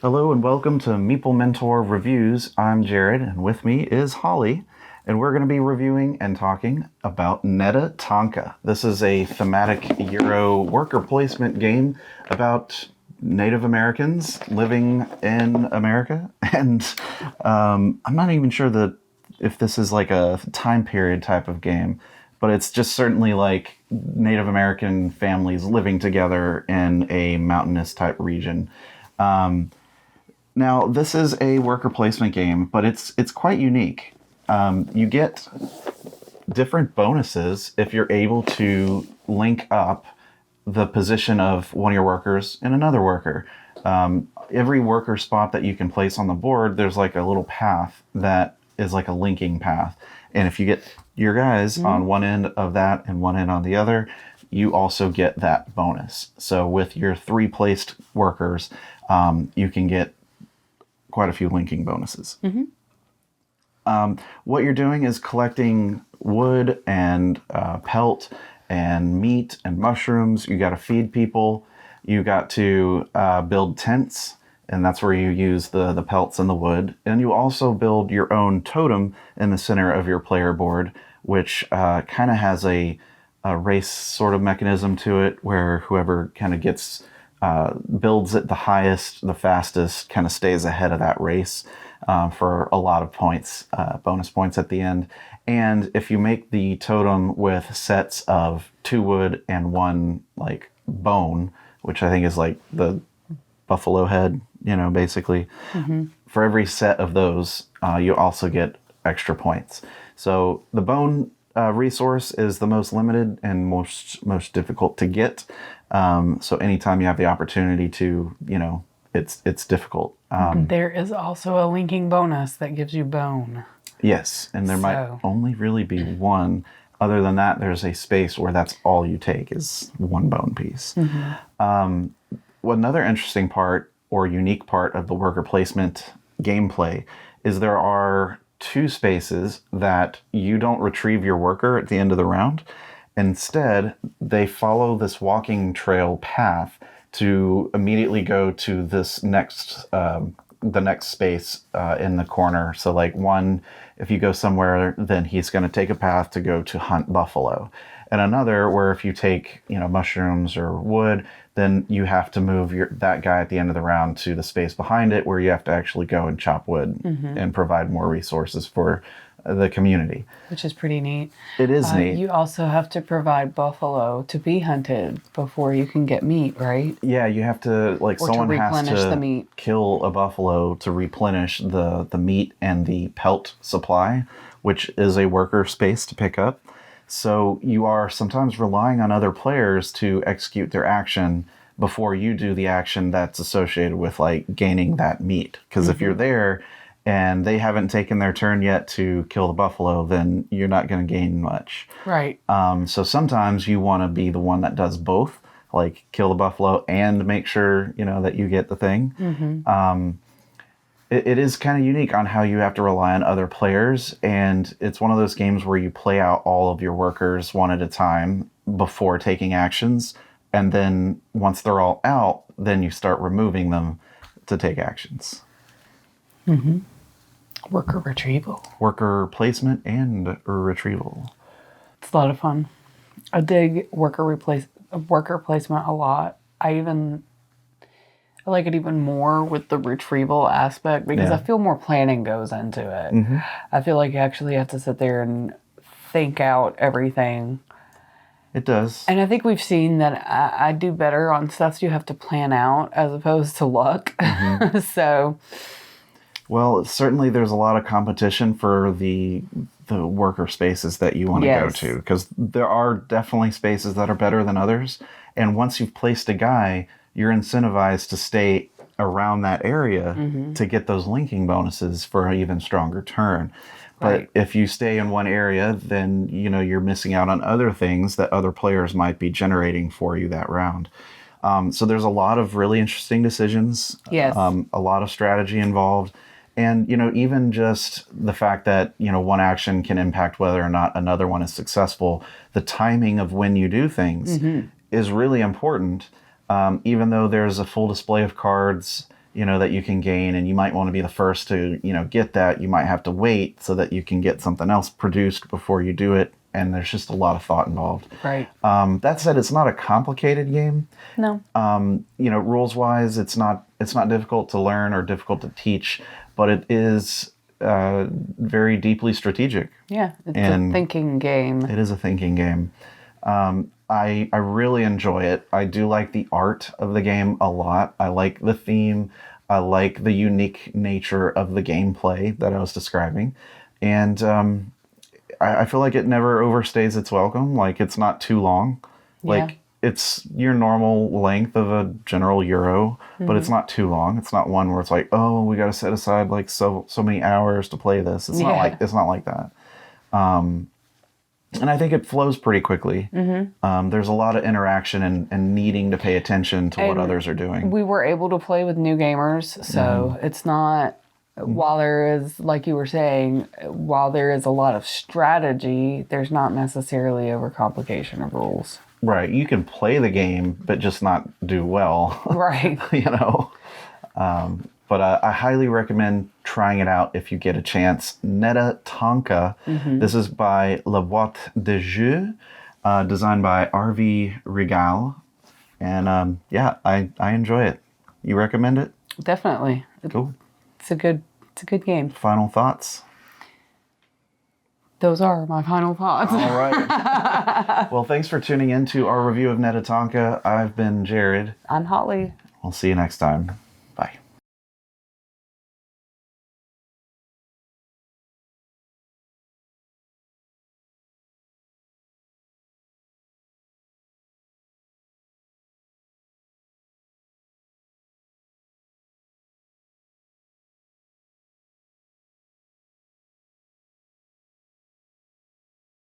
Hello and welcome to Meeple Mentor Reviews. I'm Jared, and with me is Holly, and we're going to be reviewing and talking about Neta-Tanka. This is a thematic Euro worker placement game about Native Americans living in America, and I'm not even sure that if this is like a time period type of game, but it's just certainly like Native American families living together in a mountainous type region. Now, this is a worker placement game, but it's quite unique. You get different bonuses if you're able to link up the position of one of your workers and another worker. Every worker spot that you can place on the board, there's like a little path that is like a linking path. And if you get your guys on one end of that and one end on the other, you also get that bonus. So with your 3 placed workers, you can get quite a few linking bonuses. What you're doing is collecting wood and pelt and meat and mushrooms. You got to feed people. You got to build tents, and that's where you use the pelts and the wood. And you also build your own totem in the center of your player board, which kind of has a race sort of mechanism to it, where whoever kind of gets builds it the highest, the fastest, kind of stays ahead of that race for a lot of points, bonus points at the end. And if you make the totem with sets of 2 wood and 1 like bone, which I think is like the buffalo head, basically, for every set of those, you also get extra points. So the bone resource is the most limited and most difficult to get. So anytime you have the opportunity to, it's difficult. There is also a linking bonus that gives you bone. Yes, and there might only really be 1. Other than that, there's a space where that's all you take is 1 bone piece. Another interesting part or unique part of the worker placement gameplay is there are 2 spaces that you don't retrieve your worker at the end of the round. Instead, they follow this walking trail path to immediately go to this the next space in the corner. So like one, if you go somewhere, then he's going to take a path to go to hunt buffalo. And another where if you take, mushrooms or wood, then you have to move that guy at the end of the round to the space behind it where you have to actually go and chop wood and provide more resources for the community. Which is pretty neat. It is neat. You also have to provide buffalo to be hunted before you can get meat, right? Yeah, you have to, someone has to the meat. Kill a buffalo to replenish the meat and the pelt supply, which is a worker space to pick up. So you are sometimes relying on other players to execute their action before you do the action that's associated with gaining that meat. Because if you're there and they haven't taken their turn yet to kill the buffalo, then you're not going to gain much. Right. So sometimes you want to be the one that does both, like kill the buffalo and make sure, that you get the thing. It is kind of unique on how you have to rely on other players, and it's one of those games where you play out all of your workers one at a time before taking actions, and then once they're all out, then you start removing them to take actions. Worker retrieval. Worker placement and retrieval. It's a lot of fun. I dig worker placement a lot. I like it even more with the retrieval aspect because I feel more planning goes into it. I feel like you actually have to sit there and think out everything. It does. And I think we've seen that I do better on stuff you have to plan out as opposed to luck. So... Well, certainly there's a lot of competition for the worker spaces that you want to go to, because there are definitely spaces that are better than others. And once you've placed a guy, you're incentivized to stay around that area to get those linking bonuses for an even stronger turn. But if you stay in one area, then you're missing out on other things that other players might be generating for you that round. So there's a lot of really interesting decisions. Yes. A lot of strategy involved. And, even just the fact that, one action can impact whether or not another one is successful, the timing of when you do things is really important. Even though there's a full display of cards that you can gain, and you might want to be the first to, get that. You might have to wait so that you can get something else produced before you do it. And there's just a lot of thought involved. Right. That said, it's not a complicated game. No. Rules wise, it's not difficult to learn or difficult to teach, but it is very deeply strategic. Yeah, it's a thinking game. It is a thinking game. I really enjoy it. I do like the art of the game a lot. I like the theme. I like the unique nature of the gameplay that I was describing. And I feel like it never overstays its welcome. Like, it's not too long. Like, it's your normal length of a general Euro, but it's not too long. It's not one where it's like, oh, we got to set aside like so many hours to play this. It's not like that. And I think it flows pretty quickly. There's a lot of interaction and needing to pay attention to what others are doing. We were able to play with new gamers, so it's not, while there is, like you were saying, while there is a lot of strategy, there's not necessarily overcomplication of rules. Right. You can play the game, but just not do well. Right. But I highly recommend trying it out if you get a chance. Neta-Tanka. This is by Boite De Jeu, designed by Hervé Rigal. And I enjoy it. You recommend it? Definitely. Cool. It's a good game. Final thoughts? Those are my final thoughts. All right. Well, thanks for tuning in to our review of Neta-Tanka. I've been Jared. I'm Holly. We'll see you next time.